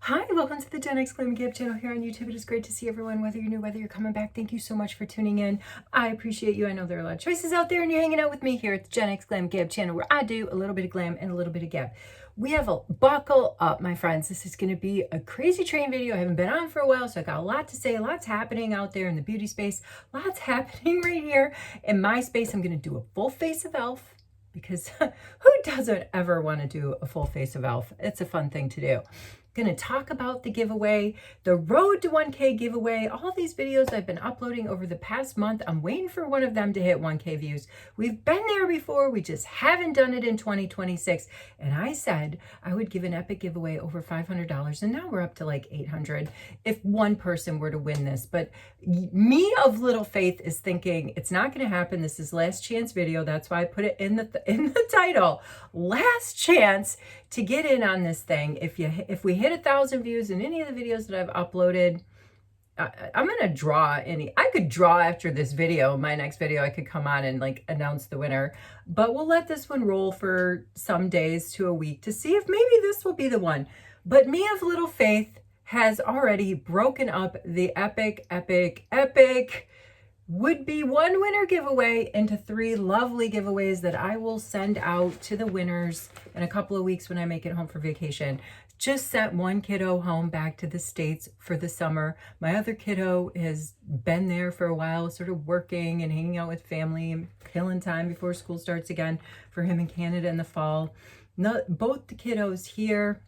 Hi, welcome to the Gen X Glam Gift channel here on YouTube. It is great to see everyone, whether you're new, whether you're coming back. Thank you so much for tuning in. I appreciate you. I know there are a lot of choices out there, and you're hanging out with me here at the Gen X Glam Gift channel, where I do a little bit of glam and a little bit of gab. We have a buckle up, my friends. This is going to be a crazy train video. I haven't been on for a while, so I got a lot to say. Lots happening out there in the beauty space. Lots happening right here in my space. I'm going to do a full face of e.l.f. because who doesn't ever want to do a full face of e.l.f.? It's a fun thing to do. Going to talk about the giveaway, the road to 1K giveaway, all these videos I've been uploading over the past month. I'm waiting for one of them to hit 1K views. We've been there before, we just haven't done it in 2026. And I said I would give an epic giveaway over $500, and now we're up to like 800 if one person were to win this. But me of little faith is thinking it's not going to happen. This is last chance video. That's why I put it in the title. Last chance to get in on this thing. If we hit 1,000 views in any of the videos that I've uploaded, I'm gonna draw I could draw after this video. My next video I could come on and like announce the winner, but we'll let this one roll for some days to a week to see if maybe this will be the one. But me of little faith has already broken up the epic would be one winner giveaway into 3 lovely giveaways that I will send out to the winners in a couple of weeks when I make it home for vacation. Just sent one kiddo home back to the States for the summer. My other kiddo has been there for a while, sort of working and hanging out with family and killing time before school starts again for him in Canada in the fall. Both the kiddos here,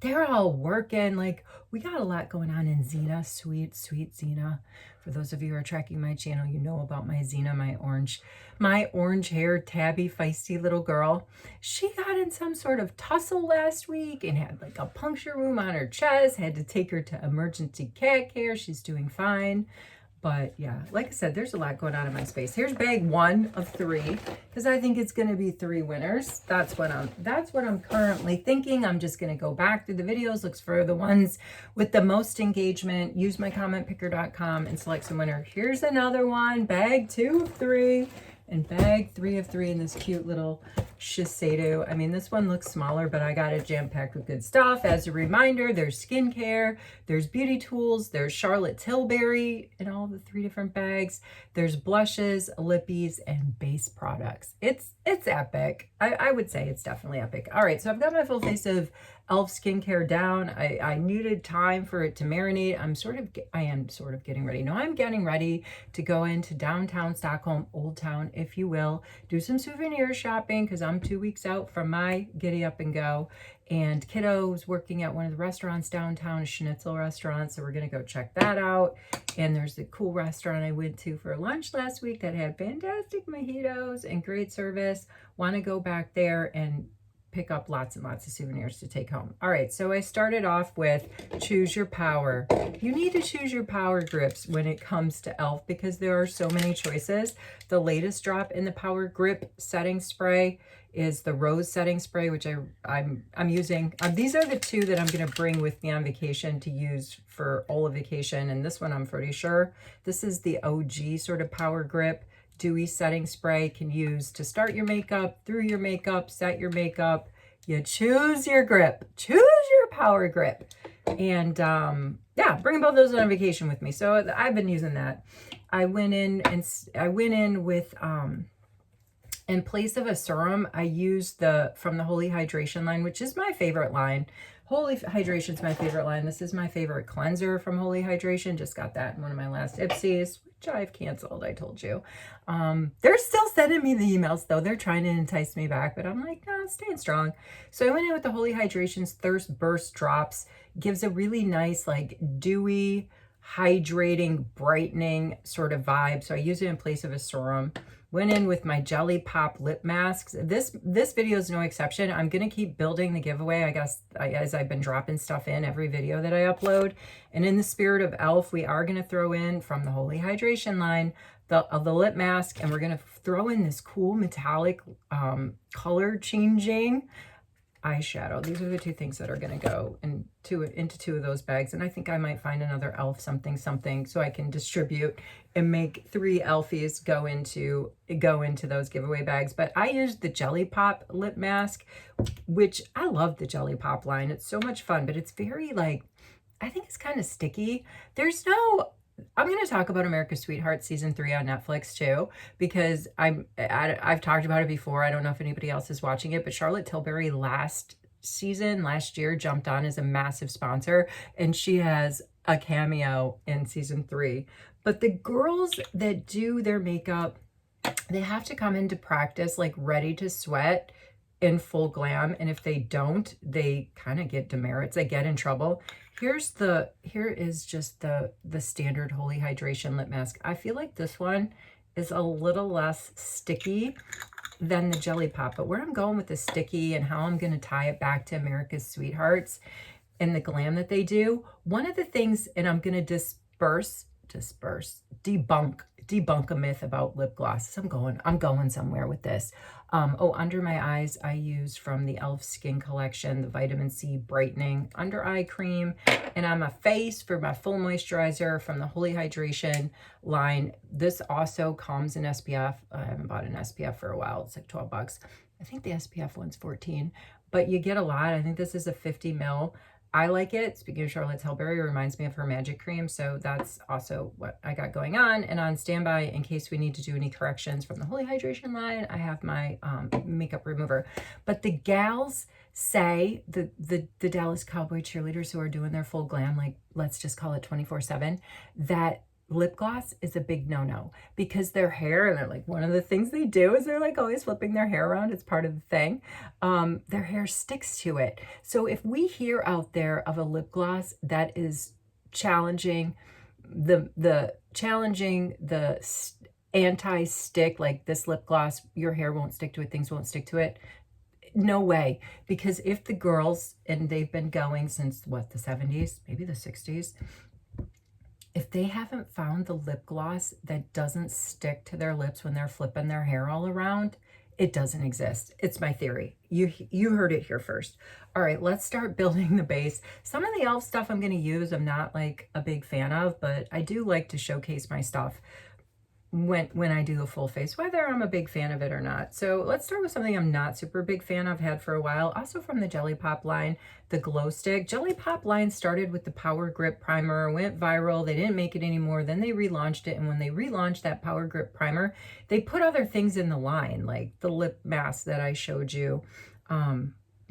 they're all working. Like, we got a lot going on in Xena, sweet Xena. For those of you who are tracking my channel, you know about my Xena, my orange haired, tabby, feisty little girl. She got in some sort of tussle last week and had like a puncture wound on her chest. Had to take her to emergency cat care. She's doing fine. But yeah, like I said, there's a lot going on in my space. Here's bag 1 of 3, because I think it's going to be 3 winners. That's what I'm currently thinking. I'm just going to go back through the videos, look for the ones with the most engagement, use my commentpicker.com and select some winner. Here's another one, bag 2 of 3, and bag 3 of 3 in this cute little Shiseido. I mean, this one looks smaller, but I got it jam-packed with good stuff. As a reminder, there's skincare, there's beauty tools, there's Charlotte Tilbury in all the 3 different bags. There's blushes, lippies, and base products. It's epic. I would say it's definitely epic. All right, so I've got my full face of e.l.f. skincare down. I needed time for it to marinate. I am sort of getting ready. No, I'm getting ready to go into downtown Stockholm, Old Town, if you will, do some souvenir shopping because I'm 2 weeks out from my giddy up and go. And kiddo's working at one of the restaurants downtown, a schnitzel restaurant. So we're going to go check that out. And there's a cool restaurant I went to for lunch last week that had fantastic mojitos and great service. Want to go back there and pick up lots and lots of souvenirs to take home. All right, so I started off with choose your power. You need to choose your power grips when it comes to e.l.f. because there are so many choices. The latest drop in the power grip setting spray is the rose setting spray, which I'm using. These are the 2 that I'm going to bring with me on vacation to use for all of vacation. And this one, I'm pretty sure this is the OG sort of power grip dewy setting spray. Can use to start your makeup, through your makeup, set your makeup. You choose your grip, choose your power grip. And yeah, bring both those on vacation with me. So I've been using that. I went in with in place of a serum, I used from the Holy Hydration line, which is my favorite line. Holy Hydration is my favorite line. This is my favorite cleanser from Holy Hydration. Just got that in one of my last Ipsies, which I've canceled, I told you. They're still sending me the emails, though. They're trying to entice me back, but I'm like, no, staying strong. So I went in with the Holy Hydration's Thirst Burst Drops. Gives a really nice, like, dewy, hydrating, brightening sort of vibe. So I use it in place of a serum. Went in with my Jelly Pop lip masks. This video is no exception. I'm going to keep building the giveaway, I guess, as I've been dropping stuff in every video that I upload. And in the spirit of e.l.f., we are going to throw in from the Holy Hydration line the lip mask, and we're going to throw in this cool metallic color changing eyeshadow. These are the two things that are going to go into two of those bags. And I think I might find another e.l.f. something so I can distribute and make 3 e.l.f.ies go into those giveaway bags. But I used the Jelly Pop lip mask, which I love the Jelly Pop line. It's so much fun, but it's very like, I think it's kind of sticky. I'm going to talk about America's Sweetheart season 3 on Netflix too, because I've talked about it before. I don't know if anybody else is watching it, but Charlotte Tilbury last year jumped on as a massive sponsor, and she has a cameo in season 3. But the girls that do their makeup, they have to come into practice like ready to sweat in full glam, and if they don't, they kind of get demerits. They get in trouble. Here is just the standard Holy Hydration lip mask. I feel like this one is a little less sticky than the Jelly Pop, but where I'm going with the sticky and how I'm going to tie it back to America's Sweethearts and the glam that they do, one of the things, and I'm going to debunk a myth about lip glosses. I'm going somewhere with this. Under my eyes, I use from the e.l.f. Skin Collection, the Vitamin C Brightening Under Eye Cream. And on my face, for my full moisturizer from the Holy Hydration line, this also comes in SPF. I haven't bought an SPF for a while. It's like 12 bucks. I think the SPF one's 14, but you get a lot. I think this is a 50 ml. I like it. Speaking of Charlotte Tilbury, it reminds me of her magic cream. So that's also what I got going on. And on standby, in case we need to do any corrections from the Holy Hydration line, I have my makeup remover. But the gals say, the Dallas Cowboy cheerleaders who are doing their full glam, like let's just call it 24/7, that lip gloss is a big no-no because their hair, and they're like, one of the things they do is they're like always flipping their hair around. It's part of the thing. Their hair sticks to it. So if we hear out there of a lip gloss that is challenging the anti-stick, like this lip gloss, your hair won't stick to it, things won't stick to it. No way. Because if the girls, and they've been going since what, the 70s, maybe the 60s, if they haven't found the lip gloss that doesn't stick to their lips when they're flipping their hair all around, it doesn't exist. It's my theory. You heard it here first. All right, let's start building the base. Some of the e.l.f. stuff I'm going to use, I'm not like a big fan of, but I do like to showcase my stuff when I do a full face, whether I'm a big fan of it or not. So let's start with something I'm not super big fan of, had for a while. Also from the Jelly Pop line, the Glow Stick. Jelly Pop line started with the Power Grip Primer, went viral. They didn't make it anymore. Then they relaunched it. And when they relaunched that Power Grip Primer, they put other things in the line, like the lip mask that I showed you.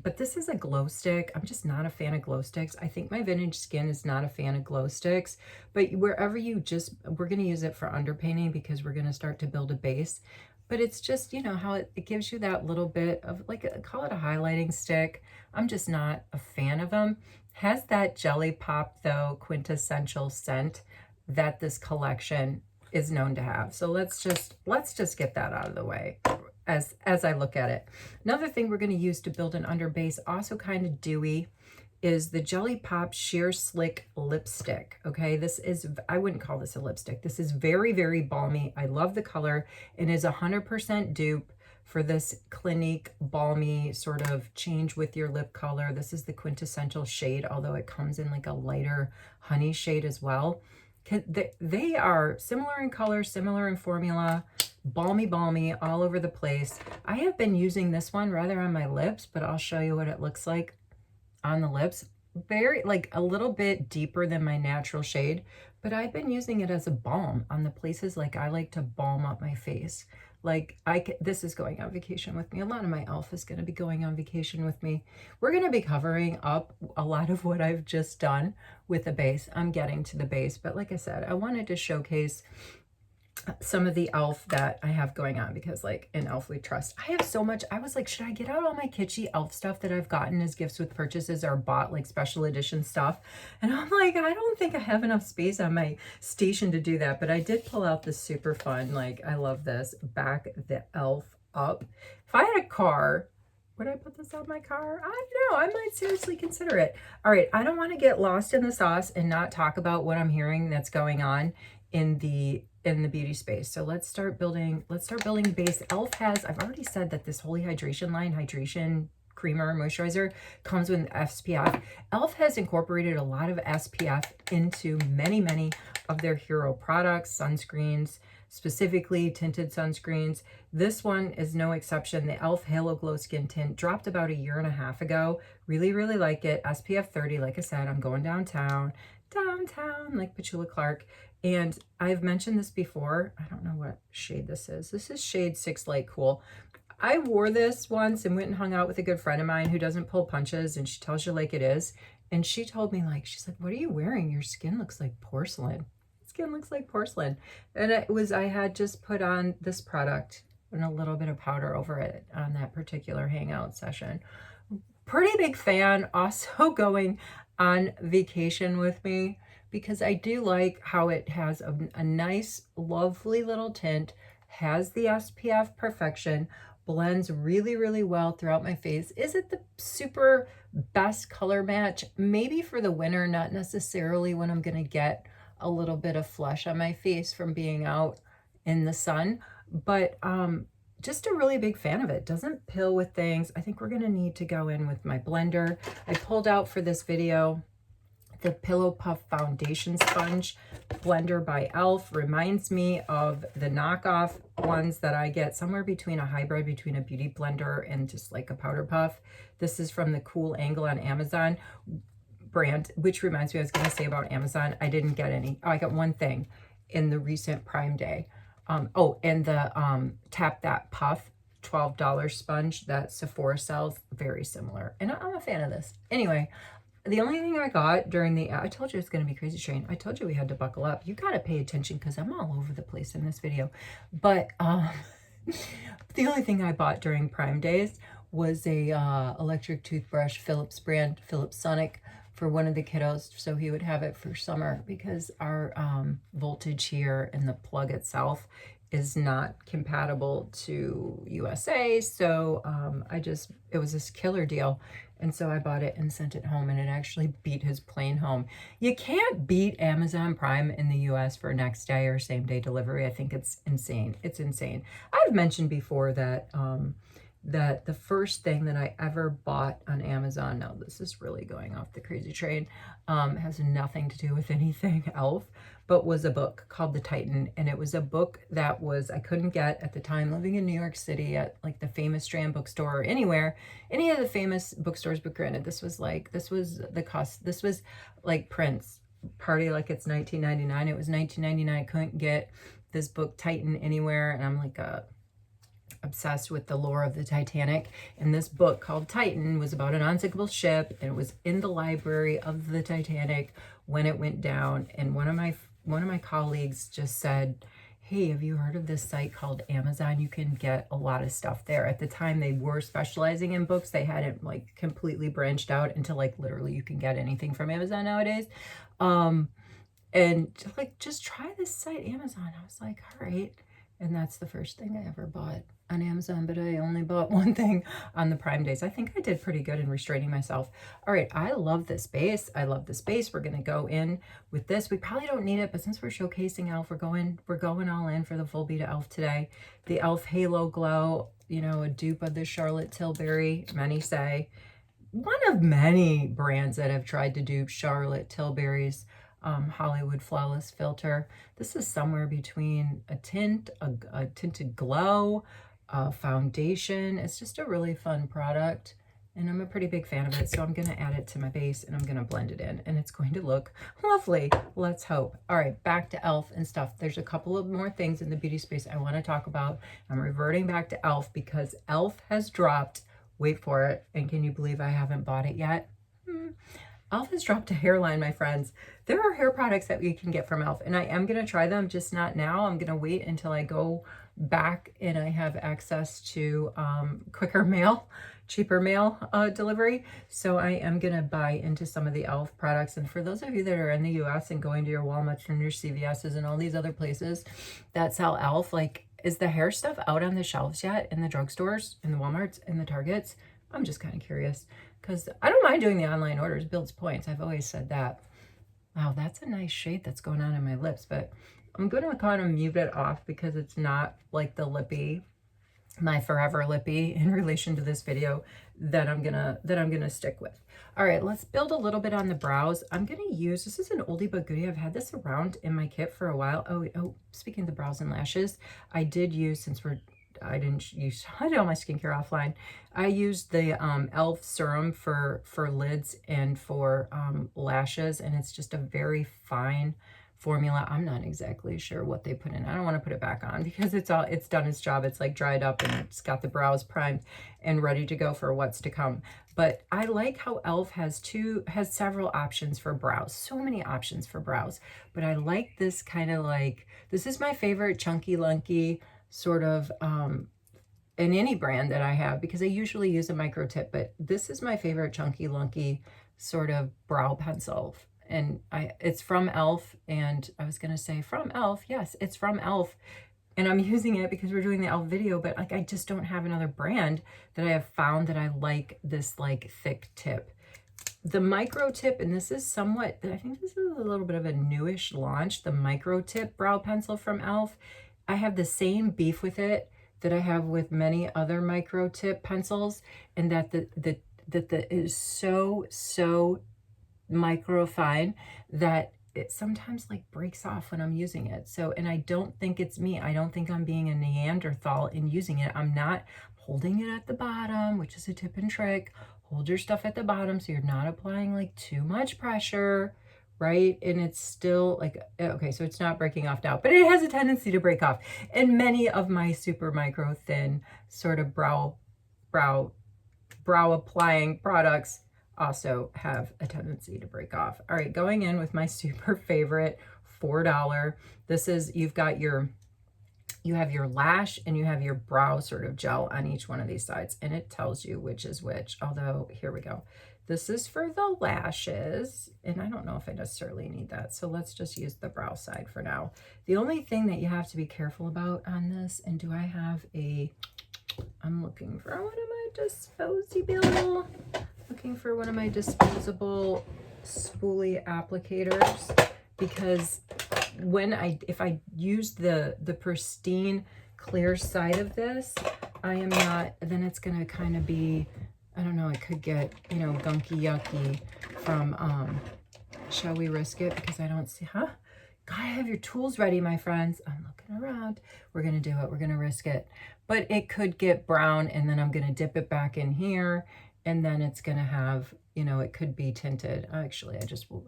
But this is a glow stick. I'm just not a fan of glow sticks. I think my vintage skin is not a fan of glow sticks, but wherever we're going to use it for underpainting because we're going to start to build a base. But it's just, you know, how it gives you that little bit of like, call it a highlighting stick. I'm just not a fan of them. Has that Jelly Pop though quintessential scent that this collection is known to have. So let's just get that out of the way as I look at it. Another thing we're going to use to build an under base, also kind of dewy, is the Jelly Pop Sheer Slick Lipstick. Okay, this is, I wouldn't call this a lipstick. This is very, very balmy. I love the color and is 100% dupe for this Clinique balmy sort of change with your lip color. This is the quintessential shade, although it comes in like a lighter honey shade as well. They are similar in color, similar in formula, balmy all over the place. I have been using this one rather on my lips, but I'll show you what it looks like on the lips. Very, like a little bit deeper than my natural shade, but I've been using it as a balm on the places like I like to balm up my face. Like this is going on vacation with me. A lot of my e.l.f. is going to be going on vacation with me. We're going to be covering up a lot of what I've just done with the base. I'm getting to the base, but like I said, I wanted to showcase some of the e.l.f. that I have going on because like in e.l.f. we trust. I have so much. I was like, should I get out all my kitschy e.l.f. stuff that I've gotten as gifts with purchases or bought like special edition stuff? And I'm like, I don't think I have enough space on my station to do that. But I did pull out this super fun, like I love this, back the e.l.f. up. If I had a car, would I put this on my car? I don't know. I might seriously consider it. All right. I don't want to get lost in the sauce and not talk about what I'm hearing that's going on in the beauty space. So let's start building base. e.l.f. has, I've already said that this Holy Hydration line, hydration creamer moisturizer comes with SPF. e.l.f. has incorporated a lot of SPF into many of their hero products, sunscreens, specifically tinted sunscreens. This one is no exception. The e.l.f. Halo Glow Skin Tint dropped about 1.5 years ago. Really like it. SPF 30, like I said, I'm going downtown like Petula Clark. And I've mentioned this before. I don't know what shade this is. This is shade 6 Light Cool. I wore this once and went and hung out with a good friend of mine who doesn't pull punches, and she tells you like it is. And she told me, like, she's like, what are you wearing? Your skin looks like porcelain. Skin looks like porcelain. And I had just put on this product and a little bit of powder over it on that particular hangout session. Pretty big fan. Also going on vacation with me, because I do like how it has a nice, lovely little tint, has the SPF perfection, blends really well throughout my face. Is it the super best color match? Maybe for the winter, not necessarily when I'm gonna get a little bit of flush on my face from being out in the sun, but just a really big fan of it. Doesn't pill with things. I think we're gonna need to go in with my blender. I pulled out for this video the Pillow Puff Foundation Sponge Blender by e.l.f. Reminds me of the knockoff ones that I get, somewhere between a hybrid between a beauty blender and just like a powder puff. This is from the Cool Angle on Amazon brand, which reminds me, I was going to say about Amazon, I didn't get any. Oh, I got one thing in the recent Prime Day. And the Tap That Puff $12 sponge that Sephora sells, very similar. And I'm a fan of this. Anyway, the only thing I got during I told you it's going to be crazy train. I told you we had to buckle up. You got to pay attention because I'm all over the place in this video. But the only thing I bought during Prime Days was a electric toothbrush, Philips brand, Philips Sonic, for one of the kiddos, so he would have it for summer, because our voltage here and the plug itself is not compatible to USA. So it was this killer deal. And so I bought it and sent it home, and it actually beat his plane home. You can't beat Amazon Prime in the US for next day or same day delivery. I think it's insane. It's insane. I've mentioned before that that the first thing that I ever bought on Amazon, now this is really going off the crazy train, has nothing to do with anything e.l.f., but was a book called The Titan. And it was a book that I couldn't get at the time living in New York City at like the famous Strand bookstore or anywhere, any of the famous bookstores. But granted, this was like Prince, Party Like It's 1999. It was 1999. I couldn't get this book Titan anywhere. And I'm like obsessed with the lore of the Titanic, and this book called Titan was about an unsinkable ship, and it was in the library of the Titanic when it went down. And one of my colleagues just said, hey, have you heard of this site called Amazon? You can get a lot of stuff there. At the time, they were specializing in books. They hadn't like completely branched out into like literally you can get anything from Amazon nowadays. And like, just try this site, Amazon. I was like, all right. And that's the first thing I ever bought on Amazon, but I only bought one thing on the Prime Days. I think I did pretty good in restraining myself. All right, I love this base. I love this base. We're gonna go in with this. We probably don't need it, but since we're showcasing e.l.f., we're going all in for the full beat of e.l.f. today. The e.l.f. Halo Glow, you know, a dupe of the Charlotte Tilbury, many say. One of many brands that have tried to dupe Charlotte Tilbury's Hollywood Flawless Filter. This is somewhere between a tint, a tinted glow, a foundation. It's just a really fun product, and I'm a pretty big fan of it. So I'm going to add it to my base, and I'm going to blend it in, and it's going to look lovely. Let's hope. All right, back to e.l.f. and stuff. There's a couple of more things in the beauty space I want to talk about. I'm reverting back to e.l.f. because e.l.f. has dropped, wait for it, and can you believe I haven't bought it yet? e.l.f. has dropped a hairline, my friends. There are hair products that we can get from e.l.f., and I am going to try them, just not now. I'm going to wait until I go back and I have access to quicker mail, cheaper mail delivery. So I am going to buy into some of the e.l.f. products. And for those of you that are in the US and going to your Walmarts and your CVS's and all these other places that sell e.l.f., like, is the hair stuff out on the shelves yet in the drugstores, in the Walmarts, in the Targets? I'm just kind of curious, because I don't mind doing the online orders, builds points. I've always said that. Wow, that's a nice shade that's going on in my lips, but I'm going to kind of mute it off because it's not like the lippy my forever lippy in relation to this video that I'm gonna stick with. All right, let's build a little bit on the brows. I'm gonna use, this is an oldie but goodie. I've had this around in my kit for a while. Oh, speaking of the brows and lashes, I did use, since I did all my skincare offline. I used the e.l.f. serum for lids and for lashes, and it's just a very fine formula. I'm not exactly sure what they put in. I don't want to put it back on because it's done its job. It's like dried up and it's got the brows primed and ready to go for what's to come. But I like how e.l.f. has several options for brows. So many options for brows. But I like this kind of like, this is my favorite chunky lunky sort of in any brand that I have, because I usually use a micro tip, but this is my favorite chunky lunky sort of brow pencil. And it's from e.l.f. And I was gonna say from e.l.f. Yes, it's from e.l.f. And I'm using it because we're doing the e.l.f. video, but like I just don't have another brand that I have found that I like this like thick tip. The micro tip, and this is somewhat, I think this is a little bit of a newish launch, the micro tip brow pencil from e.l.f. I have the same beef with it that I have with many other micro tip pencils, and that the is so micro fine that it sometimes like breaks off when I'm using it. So, and I don't think it's me. I don't think I'm being a Neanderthal in using it. I'm not holding it at the bottom, which is a tip and trick. Hold your stuff at the bottom so you're not applying like too much pressure, right? And it's still like, okay, so it's not breaking off now, but it has a tendency to break off. And many of my super micro thin sort of brow applying products also have a tendency to break off. All right, going in with my super favorite $4. This is, you have your lash and you have your brow sort of gel on each one of these sides, and it tells you which is which. Although, here we go. This is for the lashes, and I don't know if I necessarily need that, so let's just use the brow side for now. The only thing that you have to be careful about on this, and do I have I'm looking for one of my disposable, spoolie applicators, because if I use the pristine clear side of this, then it's gonna kind of be, I don't know, it could get, gunky yucky from, shall we risk it? Because I don't see, gotta have your tools ready, my friends. I'm looking around. We're gonna do it, we're gonna risk it. But it could get brown, and then I'm gonna dip it back in here, and then it's gonna have, it could be tinted. Actually,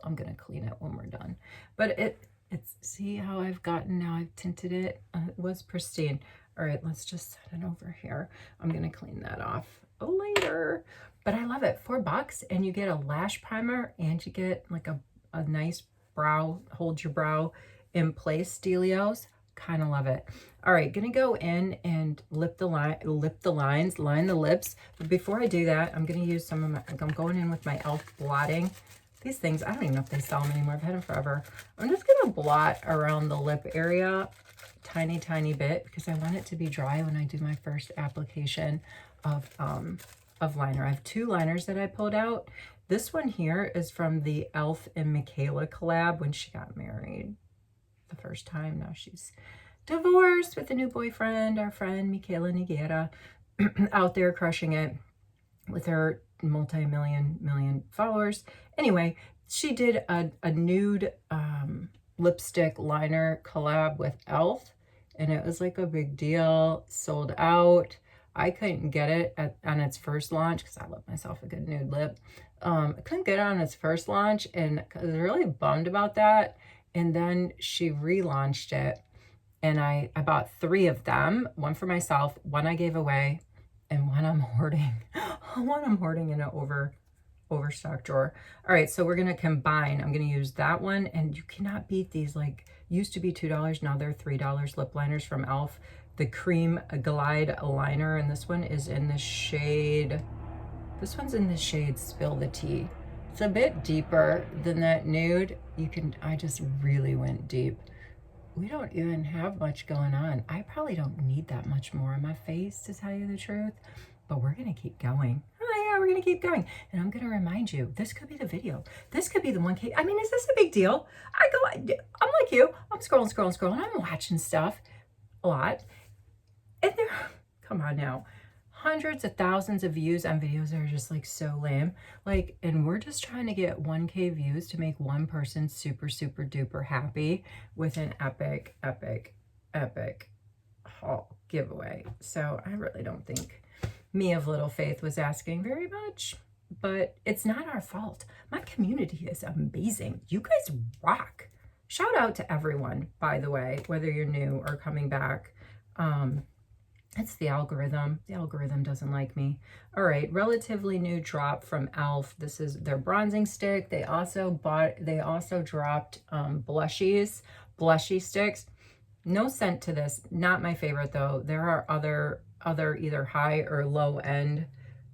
I'm gonna clean it when we're done. But it's, see how now I've tinted it? It was pristine. All right, let's just set it over here. I'm gonna clean that off later. But I love it, $4, and you get a lash primer, and you get like a nice brow, hold your brow in place dealios. Kind of love it. All right, gonna go in and line the lips. But before I do that, I'm gonna use I'm going in with my e.l.f. blotting. These things, I don't even know if they sell them anymore. I've had them forever. I'm just gonna blot around the lip area tiny bit, because I want it to be dry when I do my first application of liner. I have 2 liners that I pulled out. This one here is from the e.l.f. and Michaela collab when she got married the first time. Now she's divorced with a new boyfriend, our friend Michaela Nigera, out there crushing it with her million followers. Anyway, she did a nude lipstick liner collab with e.l.f. and it was like a big deal, sold out. I couldn't get it on its first launch because I love myself a good nude lip. I couldn't get it on its first launch, and I was really bummed about that. And then she relaunched it, and I bought 3 of them, one for myself, one I gave away, and one I'm hoarding. One I'm hoarding in an overstock drawer. All right, so we're gonna combine. I'm gonna use that one, and you cannot beat these. Like, used to be $2, now they're $3 lip liners from e.l.f. The Cream Glide liner, and this one is in the shade, Spill the Tea. It's a bit deeper than that nude. I just really went deep. We don't even have much going on. I probably don't need that much more on my face, to tell you the truth, but we're gonna keep going. Oh yeah, we're gonna keep going. And I'm gonna remind you, this could be the video. This could be the 1K. I mean, is this a big deal? I'm like you, I'm scrolling, I'm watching stuff a lot. And there, Come on now. Hundreds of thousands of views on videos that are just like so lame. Like, and we're just trying to get 1K views to make one person super, super duper happy with an epic, epic, epic haul giveaway. So I really don't think me of little faith was asking very much, but it's not our fault. My community is amazing. You guys rock. Shout out to everyone, by the way, whether you're new or coming back. It's the algorithm. The algorithm doesn't like me. All right, relatively new drop from e.l.f. This is their bronzing stick. They also dropped blushy sticks. No scent to this. Not my favorite though. There are other either high or low end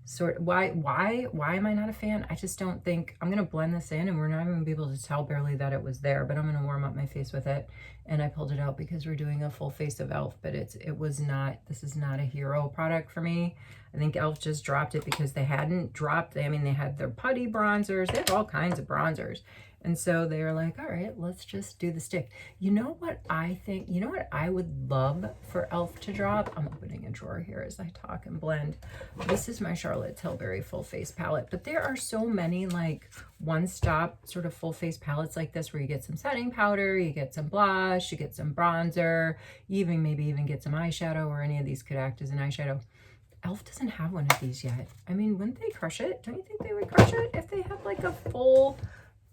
sort. Why am I not a fan? I just don't think. I'm gonna blend this in and we're not even gonna be able to tell barely that it was there, but I'm gonna warm up my face with it. And I pulled it out because we're doing a full face of e.l.f. But it was not, this is not a hero product for me. I think e.l.f. just dropped it because they hadn't dropped, I mean, they had their putty bronzers, they have all kinds of bronzers. And so they were like, all right, let's just do the stick. You know what I think, you know what I would love for e.l.f. to drop? I'm opening a drawer here as I talk and blend. This is my Charlotte Tilbury full face palette, but there are so many like one-stop sort of full face palettes like this where you get some setting powder, you get some blush, you get some bronzer, you maybe even get some eyeshadow, or any of these could act as an eyeshadow. e.l.f. doesn't have one of these yet. I mean, wouldn't they crush it? Don't you think they would crush it if they had like a full,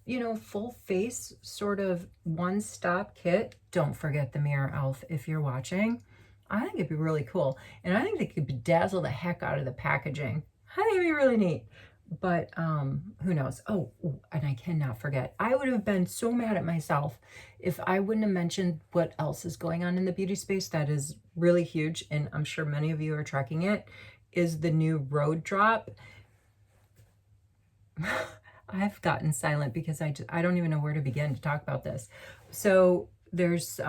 you know, full face sort of one-stop kit? Don't forget the mirror, e.l.f. if you're watching. I think it'd be really cool. And I think they could bedazzle the heck out of the packaging. I think it'd be really neat. But who knows? Oh, and I cannot forget. I would have been so mad at myself if I wouldn't have mentioned what else is going on in the beauty space that is really huge, and I'm sure many of you are tracking it, is the new Road Drop. I've gotten silent because I don't even know where to begin to talk about this. So there's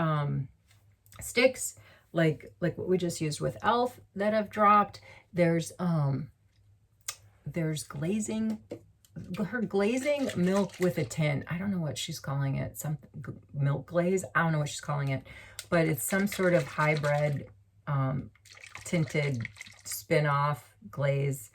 sticks like what we just used with e.l.f. that have dropped. There's glazing, her glazing milk with a tint. I don't know what she's calling it. Some milk glaze. I don't know what she's calling it, but it's some sort of hybrid tinted spin-off glaze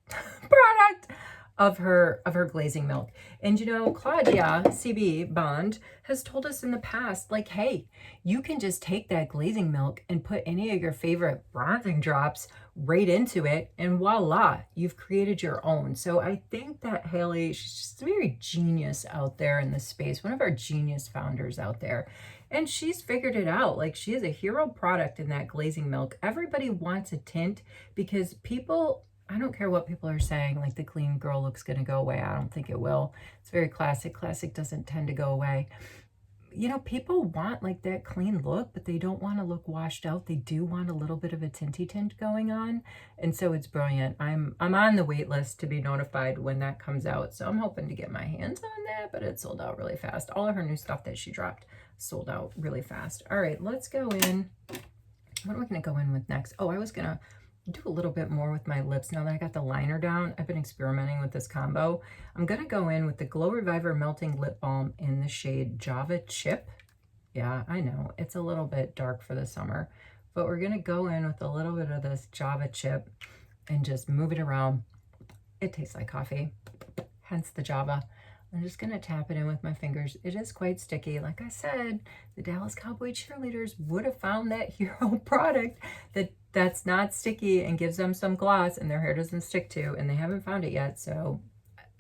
product of her glazing milk. And you know, Claudia CB Bond has told us in the past, like, hey, you can just take that glazing milk and put any of your favorite bronzing drops right into it, and voila, you've created your own. So I think that Haley, she's just very genius out there in this space, one of our genius founders out there. And she's figured it out. Like, she is a hero product in that glazing milk. Everybody wants a tint because people, I don't care what people are saying, like the clean girl look's going to go away. I don't think it will. It's very classic. Classic doesn't tend to go away. You know, people want like that clean look, but they don't want to look washed out. They do want a little bit of a tinty tint going on. And so it's brilliant. I'm on the wait list to be notified when that comes out. So I'm hoping to get my hands on that, but it sold out really fast. All of her new stuff that she dropped sold out really fast. All right, let's go in. What am I going to go in with next? Oh, I was going to do a little bit more with my lips now that I got the liner down. I've been experimenting with this combo. I'm going to go in with the Glow Reviver Melting Lip Balm in the shade Java Chip. Yeah, I know it's a little bit dark for the summer, but we're going to go in with a little bit of this Java Chip and just move it around. It tastes like coffee, hence the Java. I'm just going to tap it in with my fingers. It is quite sticky. Like I said, the Dallas Cowboy cheerleaders would have found that hero product that's not sticky and gives them some gloss and their hair doesn't stick to, and they haven't found it yet. So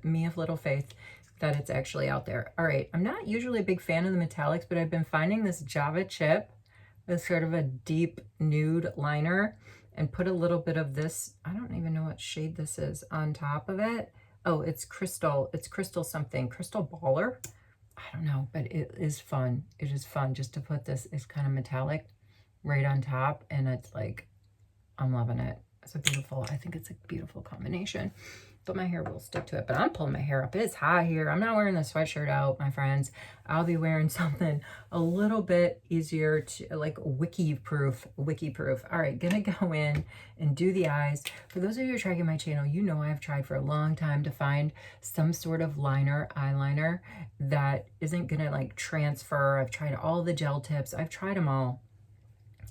me of little faith that it's actually out there. All right, I'm not usually a big fan of the metallics, but I've been finding this Java Chip with sort of a deep nude liner, and put a little bit of this, I don't even know what shade this is, on top of it. Oh, it's crystal something, crystal baller. I don't know, but it is fun. It is fun just to put this, it's kind of metallic right on top, and it's like, I'm loving it. It's a beautiful, I think it's a beautiful combination, but my hair will stick to it. But I'm pulling my hair up. It's hot here. I'm not wearing the sweatshirt out, my friends. I'll be wearing something a little bit easier to, like, wiki proof. All right, gonna go in and do the eyes. For those of you who are tracking my channel, you know I've tried for a long time to find some sort of eyeliner that isn't gonna like transfer. I've tried all the gel tips. I've tried them all.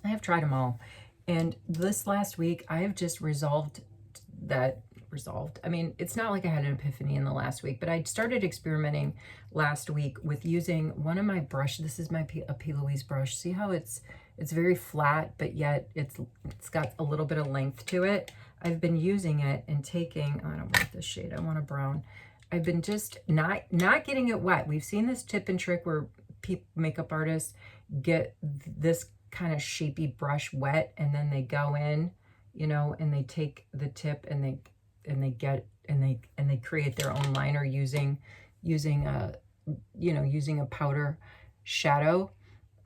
I have tried them all. And this last week, I have just I mean, it's not like I had an epiphany in the last week, but I started experimenting last week with using one of my brush. This is my a P. Louise brush. See how it's very flat, but yet it's got a little bit of length to it. I've been using it and taking, oh, I don't want this shade, I want a brown. I've been just not getting it wet. We've seen this tip and trick where makeup artists get this kind of shapy brush wet, and then they go in, you know, and they take the tip and they create their own liner using a, you know, using a powder shadow.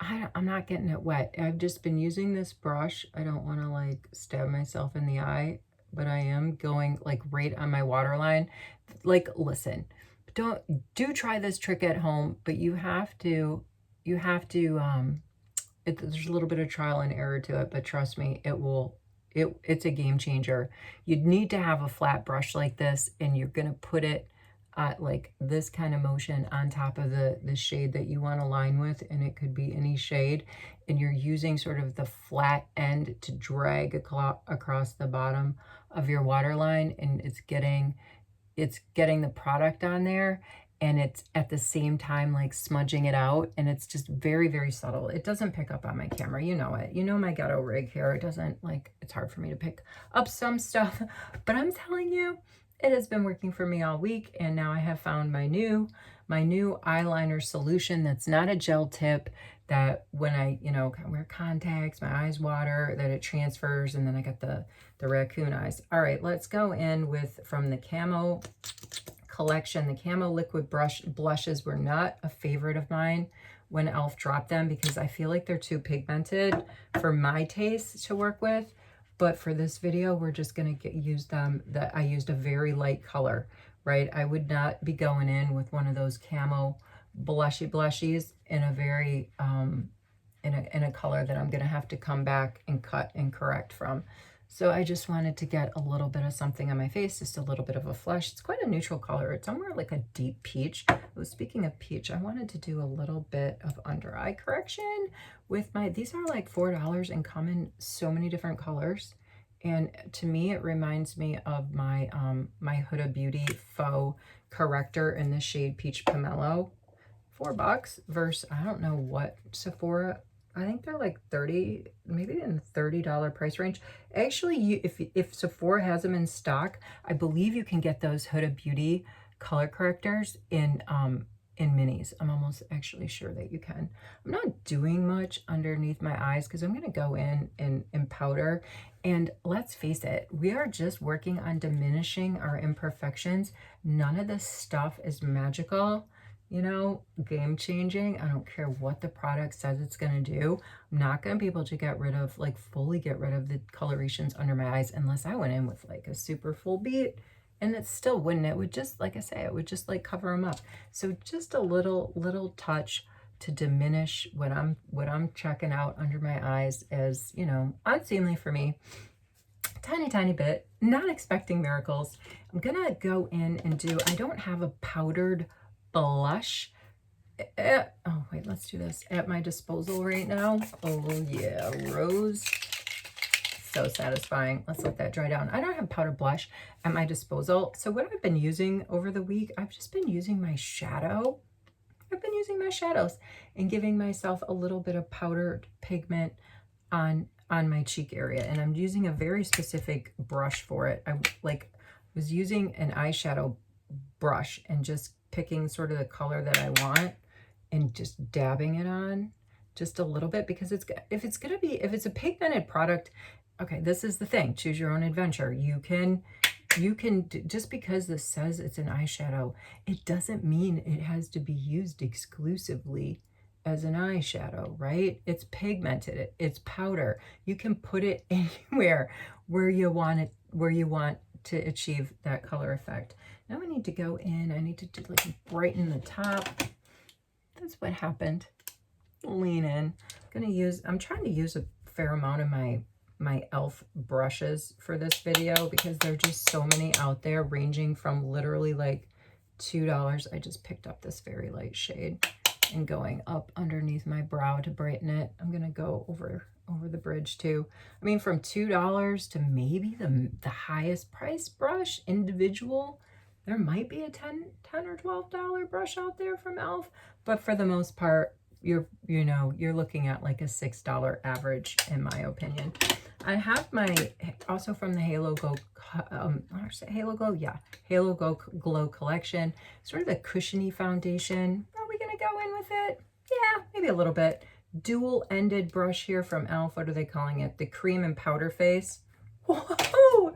I'm not getting it wet. I've just been using this brush. I don't want to like stab myself in the eye, but I am going like right on my waterline. Like, listen, do try this trick at home, but you have to, there's a little bit of trial and error to it, but trust me, it's a game changer. You'd need to have a flat brush like this, and you're going to put it like this kind of motion on top of the shade that you want to line with, and it could be any shade, and you're using sort of the flat end to drag across the bottom of your waterline, and it's getting the product on there, and it's at the same time like smudging it out, and it's just very, very subtle. It doesn't pick up on my camera, you know it. You know my ghetto rig here. It doesn't, like, it's hard for me to pick up some stuff, but I'm telling you, it has been working for me all week, and now I have found my new eyeliner solution that's not a gel tip, that when I, you know, wear contacts, my eyes water, that it transfers, and then I got the raccoon eyes. All right, let's go in with, from the Camo collection, the Camo liquid blushes were not a favorite of mine when e.l.f. dropped them, because I feel like they're too pigmented for my taste to work with. But for this video, we're just going to use them. That I used a very light color, right? I would not be going in with one of those Camo blushies in a very in a color that I'm going to have to come back and cut and correct from. So I just wanted to get a little bit of something on my face, just a little bit of a flush. It's quite a neutral color. It's somewhere like a deep peach. Oh, speaking of peach, I wanted to do a little bit of under eye correction with my, these are like $4 and come in so many different colors. And to me, it reminds me of my my Huda Beauty faux corrector in the shade Peach Pomelo. $4 versus, I don't know what Sephora, I think they're like 30, maybe in the $30 price range. Actually, if Sephora has them in stock, I believe you can get those Huda Beauty color correctors in minis. I'm almost actually sure that you can. I'm not doing much underneath my eyes because I'm going to go in powder. And let's face it, we are just working on diminishing our imperfections. None of this stuff is magical, you know, game changing. I don't care what the product says it's going to do. I'm not going to be able to get rid of, like, fully get rid of the colorations under my eyes unless I went in with like a super full beat. And it still wouldn't. It would just, like I say, it would just like cover them up. So just a little touch to diminish what I'm checking out under my eyes as, you know, unseemly for me. Tiny bit. Not expecting miracles. I'm gonna go in and do, I don't have a powdered blush. Oh wait, let's do this at my disposal right now. Oh yeah, rose. So satisfying. Let's let that dry down. I don't have powder blush at my disposal. So what I've been using over the week, I've just been using my shadow. I've been using my shadows and giving myself a little bit of powdered pigment on my cheek area. And I'm using a very specific brush for it. I was using an eyeshadow brush and just picking sort of the color that I want and just dabbing it on just a little bit, because if it's a pigmented product, okay, this is the thing, choose your own adventure. You can just because this says it's an eyeshadow, it doesn't mean it has to be used exclusively as an eyeshadow, right? It's pigmented, it's powder. You can put it anywhere where you want to achieve that color effect. Now I need to go in, I need to do like brighten the top. That's what happened. Lean in. I'm trying to use a fair amount of my e.l.f. brushes for this video because there are just so many out there, ranging from literally like $2. I just picked up this very light shade and going up underneath my brow to brighten it. I'm gonna go over over the bridge too. I mean, from $2 to maybe the highest price brush individual. There might be a $10 or $12 brush out there from e.l.f. But for the most part, you're looking at like a $6 average, in my opinion. I have my, also from the Halo Go, Halo Glow? Yeah, Halo Glow collection. Sort of a cushiony foundation. Are we going to go in with it? Yeah, maybe a little bit. Dual-ended brush here from e.l.f. What are they calling it? The cream and powder face. Whoa!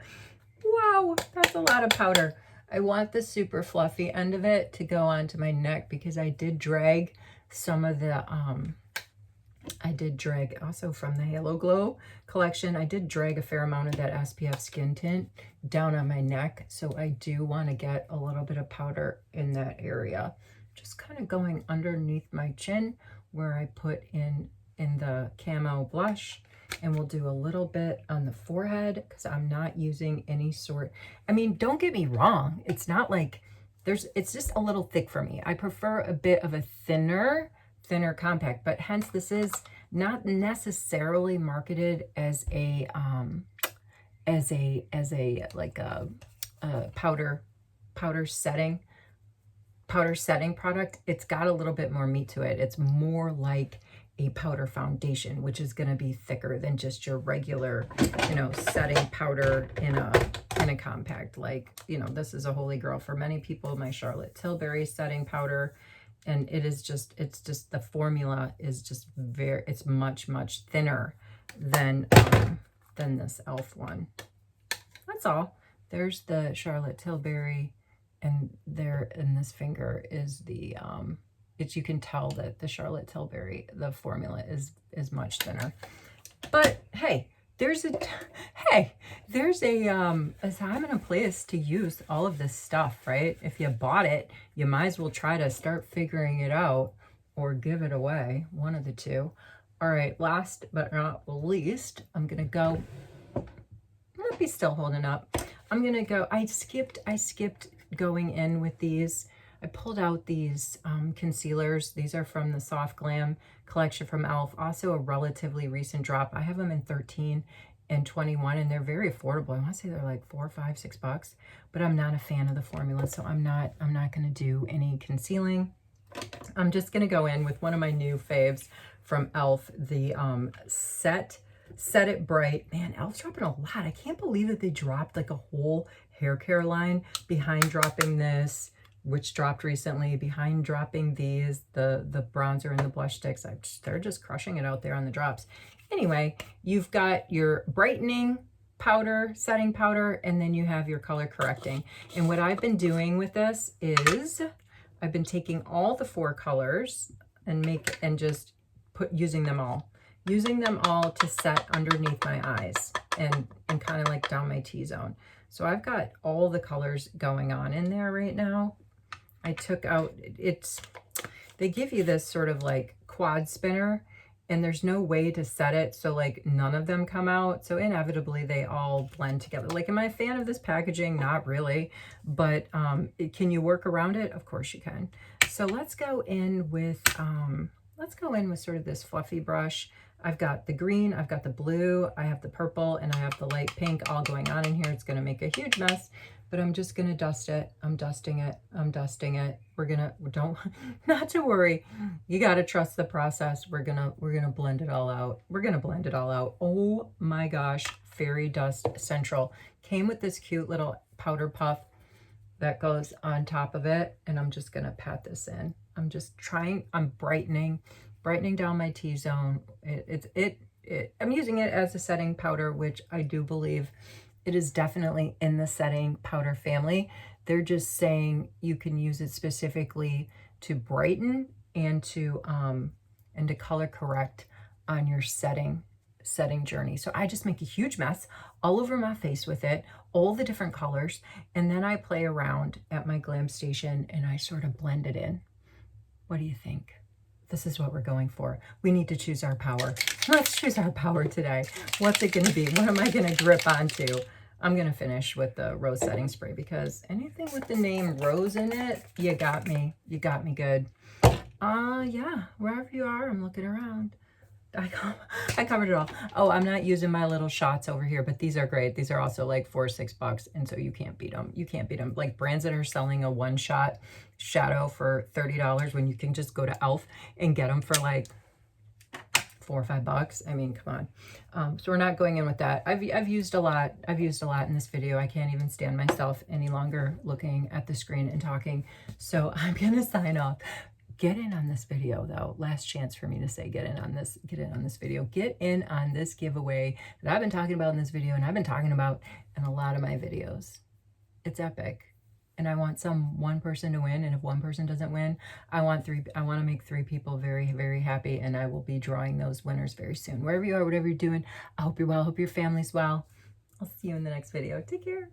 Wow, that's a lot of powder. I want the super fluffy end of it to go onto my neck because I did drag some of the, I did drag also from the Halo Glow collection. I did drag a fair amount of that SPF skin tint down on my neck. So I do want to get a little bit of powder in that area. Just kind of going underneath my chin where I put in the camo blush. And we'll do a little bit on the forehead because I'm not using any sort. I mean, don't get me wrong. It's not like it's just a little thick for me. I prefer a bit of a thinner compact, but hence this is not necessarily marketed as a like a powder setting product. It's got a little bit more meat to it. It's more like a powder foundation, which is going to be thicker than just your regular, setting powder in a compact. Like, this is a holy grail for many people, my Charlotte Tilbury setting powder. And it's just the formula is just it's much, much thinner than this e.l.f. one. That's all. There's the Charlotte Tilbury, and there in this finger is the, you can tell that the Charlotte Tilbury, the formula is much thinner. But hey, there's a time and a place to use all of this stuff, right? If you bought it, you might as well try to start figuring it out or give it away, one of the two. All right, last but not least, I'm gonna go, might be still holding up. I'm gonna go, I skipped going in with these. I pulled out these concealers. These are from the Soft Glam collection from e.l.f. Also a relatively recent drop. I have them in 13 and 21, and they're very affordable. I want to say they're like $4, $5, $6, but I'm not a fan of the formula, so I'm not going to do any concealing. I'm just going to go in with one of my new faves from e.l.f. The Set It Bright. Man, e.l.f.'s dropping a lot. I can't believe that they dropped like a whole hair care line behind dropping this, which dropped recently, behind dropping these, the bronzer and the blush sticks. They're just crushing it out there on the drops. Anyway, you've got your brightening powder, setting powder, and then you have your color correcting. And what I've been doing with this is I've been taking all the 4 colors and just using them all to set underneath my eyes and kind of like down my T-zone. So I've got all the colors going on in there right now. I took out, they give you this sort of like quad spinner, and there's no way to set it so like none of them come out. So inevitably they all blend together. Like, am I a fan of this packaging? Not really, but can you work around it? Of course you can. So let's go in with sort of this fluffy brush. I've got the green, I've got the blue, I have the purple, and I have the light pink all going on in here. It's going to make a huge mess, but I'm just going to dust it. I'm dusting it. Not to worry. You got to trust the process. We're going to blend it all out. Oh my gosh. Fairy Dust Central came with this cute little powder puff that goes on top of it. And I'm just going to pat this in. I'm brightening down my T-zone. I'm using it as a setting powder, which I do believe it is definitely in the setting powder family. They're just saying you can use it specifically to brighten and to color correct on your setting journey. So I just make a huge mess all over my face with it, all the different colors, and then I play around at my glam station and I sort of blend it in. What do you think? This is what we're going for. We need to choose our power. Let's choose our power today. What's it going to be? What am I going to grip onto? I'm going to finish with the rose setting spray because anything with the name Rose in it, you got me. You got me good. Yeah, wherever you are, I'm looking around. I covered it all. Oh, I'm not using my little shots over here, but these are great. These are also like $4 or $6, and so you can't beat them. You can't beat them. Like brands that are selling a one-shot shadow for $30 when you can just go to e.l.f. and get them for like $4 or $5. I mean, come on. So we're not going in with that. I've used a lot. I've used a lot in this video. I can't even stand myself any longer looking at the screen and talking. So I'm gonna sign off. Get in on this video though. Last chance for me to say get in on this video. Get in on this giveaway that I've been talking about in this video and I've been talking about in a lot of my videos. It's epic. And I want one person to win, and if one person doesn't win, I want to make 3 people very, very happy, and I will be drawing those winners very soon. Wherever you are, whatever you're doing, I hope you're well, I hope your family's well. I'll see you in the next video. Take care.